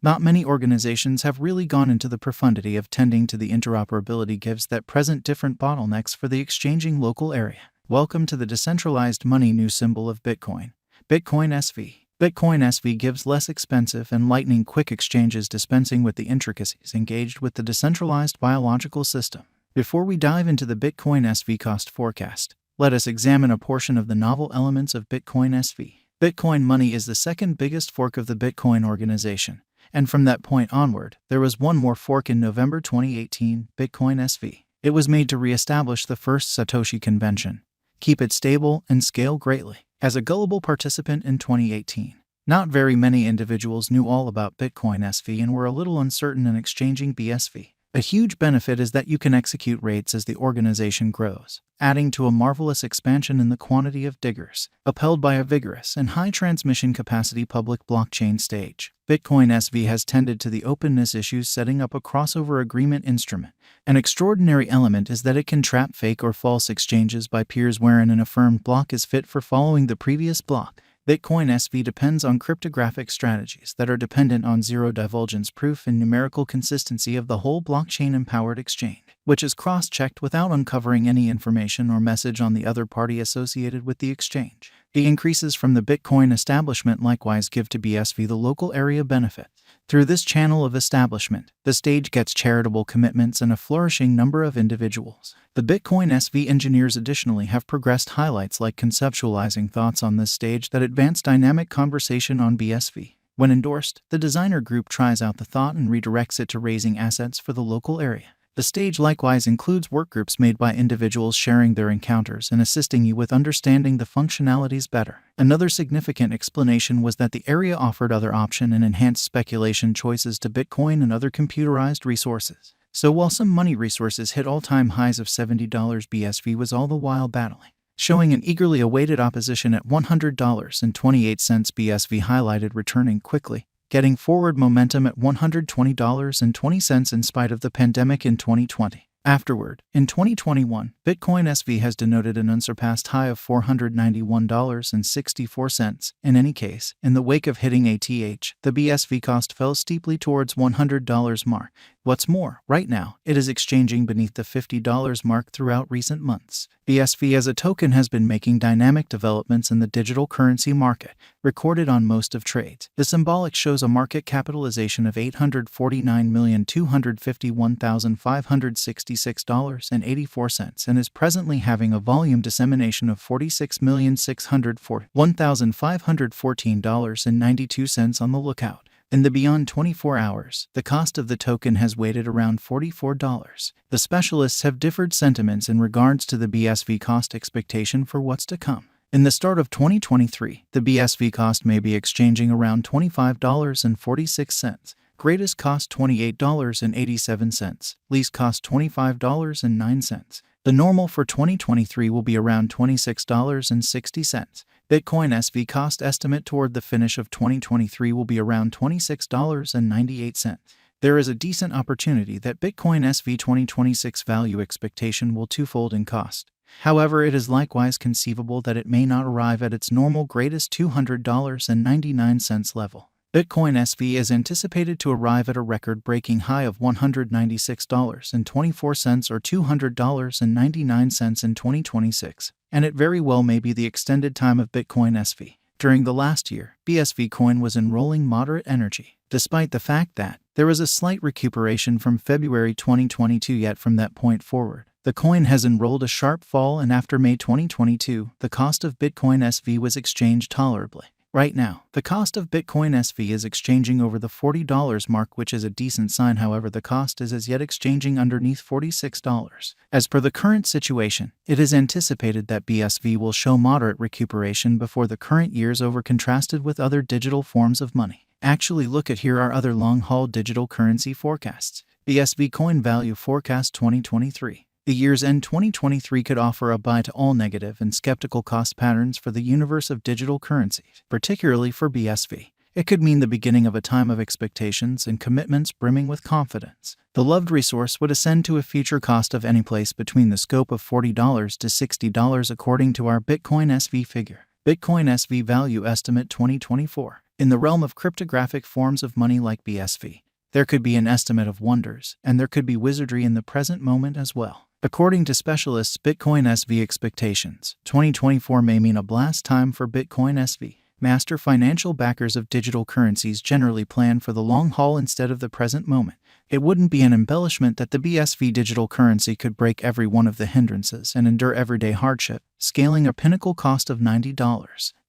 Not many organizations have really gone into the profundity of tending to the interoperability gives that present different bottlenecks for the exchanging local area. Welcome to the decentralized money new symbol of Bitcoin, Bitcoin SV. Bitcoin SV gives less expensive and lightning-quick exchanges dispensing with the intricacies engaged with the decentralized biological system. Before we dive into the Bitcoin SV cost forecast, let us examine a portion of the novel elements of Bitcoin SV. Bitcoin Money is the second biggest fork of the Bitcoin organization, and from that point onward, there was one more fork in November 2018, Bitcoin SV. It was made to re-establish the first Satoshi convention, keep it stable, and scale greatly. As a gullible participant in 2018, not very many individuals knew all about Bitcoin SV and were a little uncertain in exchanging BSV. A huge benefit is that you can execute rates as the organization grows, adding to a marvelous expansion in the quantity of diggers, upheld by a vigorous and high transmission capacity public blockchain stage. Bitcoin SV has tended to the openness issues, setting up a crossover agreement instrument. An extraordinary element is that it can trap fake or false exchanges by peers wherein an affirmed block is fit for following the previous block. Bitcoin SV depends on cryptographic strategies that are dependent on zero divulgence proof and numerical consistency of the whole blockchain-empowered exchange, which is cross-checked without uncovering any information or message on the other party associated with the exchange. The increases from the Bitcoin establishment likewise give to BSV the local area benefit. Through this channel of establishment, the stage gets charitable commitments and a flourishing number of individuals. The Bitcoin SV engineers additionally have progressed highlights like conceptualizing thoughts on this stage that advance dynamic conversation on BSV. When endorsed, the designer group tries out the thought and redirects it to raising assets for the local area. The stage likewise includes workgroups made by individuals sharing their encounters and assisting you with understanding the functionalities better. Another significant explanation was that the area offered other option and enhanced speculation choices to Bitcoin and other computerized resources. So while some money resources hit all-time highs of $70, BSV was all the while battling, showing an eagerly awaited opposition at $100.28. BSV highlighted returning quickly, getting forward momentum at $120.20 in spite of the pandemic in 2020. Afterward, in 2021, Bitcoin SV has denoted an unsurpassed high of $491.64. In any case, in the wake of hitting ATH, the BSV cost fell steeply towards $100 mark. What's more, right now, it is exchanging beneath the $50 mark throughout recent months. BSV as a token has been making dynamic developments in the digital currency market, recorded on most of trades. The symbolic shows a market capitalization of $849,251,566.84 and is presently having a volume dissemination of $46,641,514.92 on the lookout. In the beyond 24 hours, the cost of the token has weighted around $44. The specialists have differed sentiments in regards to the BSV cost expectation for what's to come. In the start of 2023, the BSV cost may be exchanging around $25.46. Greatest cost $28.87, least cost $25.09. The normal for 2023 will be around $26.60. Bitcoin SV cost estimate toward the finish of 2023 will be around $26.98. There is a decent opportunity that Bitcoin SV 2026 value expectation will twofold in cost. However, it is likewise conceivable that it may not arrive at its normal greatest $200.99 level. Bitcoin SV is anticipated to arrive at a record-breaking high of $196.24 or $200.99 in 2026, and it very well may be the extended time of Bitcoin SV. During the last year, BSV coin was enrolling moderate energy, despite the fact that there was a slight recuperation from February 2022, yet from that point forward, the coin has enrolled a sharp fall, and after May 2022, the cost of Bitcoin SV was exchanged tolerably. Right now, the cost of Bitcoin SV is exchanging over the $40 mark, which is a decent sign. However, the cost is as yet exchanging underneath $46. As per the current situation, it is anticipated that BSV will show moderate recuperation before the current year's over, contrasted with other digital forms of money. Actually, look at here are other long-haul digital currency forecasts. BSV coin value forecast 2023. The year's end 2023 could offer a buy to all negative and skeptical cost patterns for the universe of digital currencies, particularly for BSV. It could mean the beginning of a time of expectations and commitments brimming with confidence. The loved resource would ascend to a future cost of any place between the scope of $40 to $60 according to our Bitcoin SV figure. Bitcoin SV value estimate 2024. In the realm of cryptographic forms of money like BSV, there could be an estimate of wonders, and there could be wizardry in the present moment as well. According to specialists, Bitcoin SV expectations, 2024 may mean a blast time for Bitcoin SV. Master financial backers of digital currencies generally plan for the long haul instead of the present moment. It wouldn't be an embellishment that the BSV digital currency could break every one of the hindrances and endure everyday hardship, scaling a pinnacle cost of $90.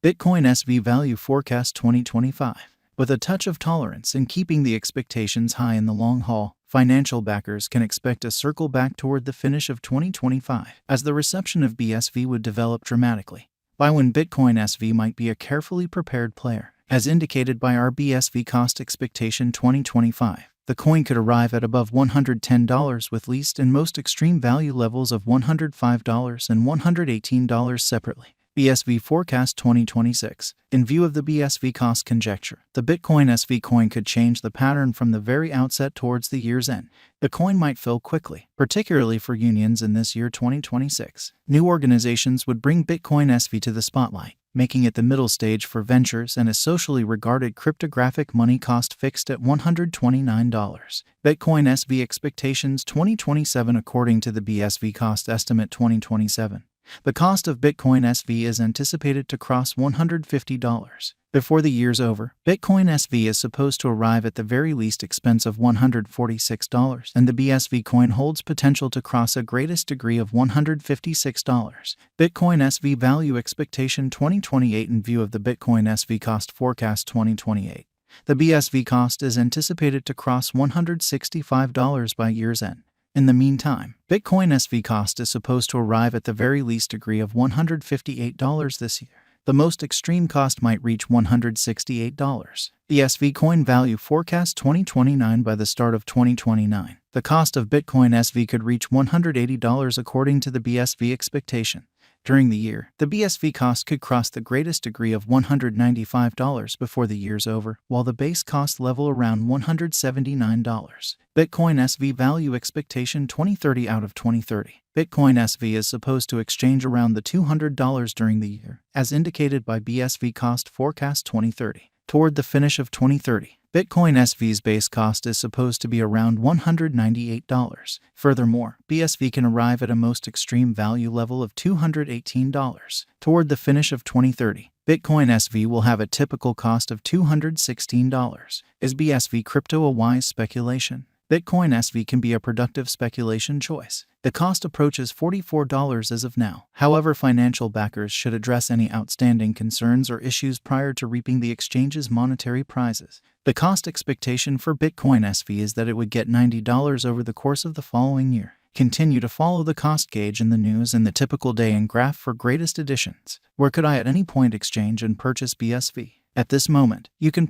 Bitcoin SV Value Forecast 2025. With a touch of tolerance and keeping the expectations high in the long haul, financial backers can expect a circle back toward the finish of 2025, as the reception of BSV would develop dramatically. By when Bitcoin SV might be a carefully prepared player, as indicated by our BSV cost expectation 2025. The coin could arrive at above $110 with least and most extreme value levels of $105 and $118 separately. BSV Forecast 2026. In view of the BSV cost conjecture, the Bitcoin SV coin could change the pattern from the very outset towards the year's end. The coin might fill quickly, particularly for unions in this year 2026. New organizations would bring Bitcoin SV to the spotlight, making it the middle stage for ventures and a socially regarded cryptographic money cost fixed at $129. Bitcoin SV expectations 2027. According to the BSV cost estimate 2027, the cost of Bitcoin SV is anticipated to cross $150. Before the year's over, Bitcoin SV is supposed to arrive at the very least expense of $146, and the BSV coin holds potential to cross a greatest degree of $156. Bitcoin SV Value Expectation 2028. In view of the Bitcoin SV Cost Forecast 2028, the BSV cost is anticipated to cross $165 by year's end. In the meantime, Bitcoin SV cost is supposed to arrive at the very least degree of $158 this year. The most extreme cost might reach $168. The SV Coin Value Forecast 2029. By the start of 2029, the cost of Bitcoin SV could reach $180 according to the BSV expectation. During the year, the BSV cost could cross the greatest degree of $195 before the year's over, while the base cost level around $179. Bitcoin SV Value Expectation 2030. Out of 2030, Bitcoin SV is supposed to exchange around the $200 during the year, as indicated by BSV Cost Forecast 2030. Toward the finish of 2030, Bitcoin SV's base cost is supposed to be around $198. Furthermore, BSV can arrive at a most extreme value level of $218. Toward the finish of 2030, Bitcoin SV will have a typical cost of $216. Is BSV crypto a wise speculation? Bitcoin SV can be a productive speculation choice. The cost approaches $44 as of now. However, financial backers should address any outstanding concerns or issues prior to reaping the exchange's monetary prizes. The cost expectation for Bitcoin SV is that it would get $90 over the course of the following year. Continue to follow the cost gauge in the news and the typical day and graph for greatest additions. Where could I at any point exchange and purchase BSV? At this moment, you can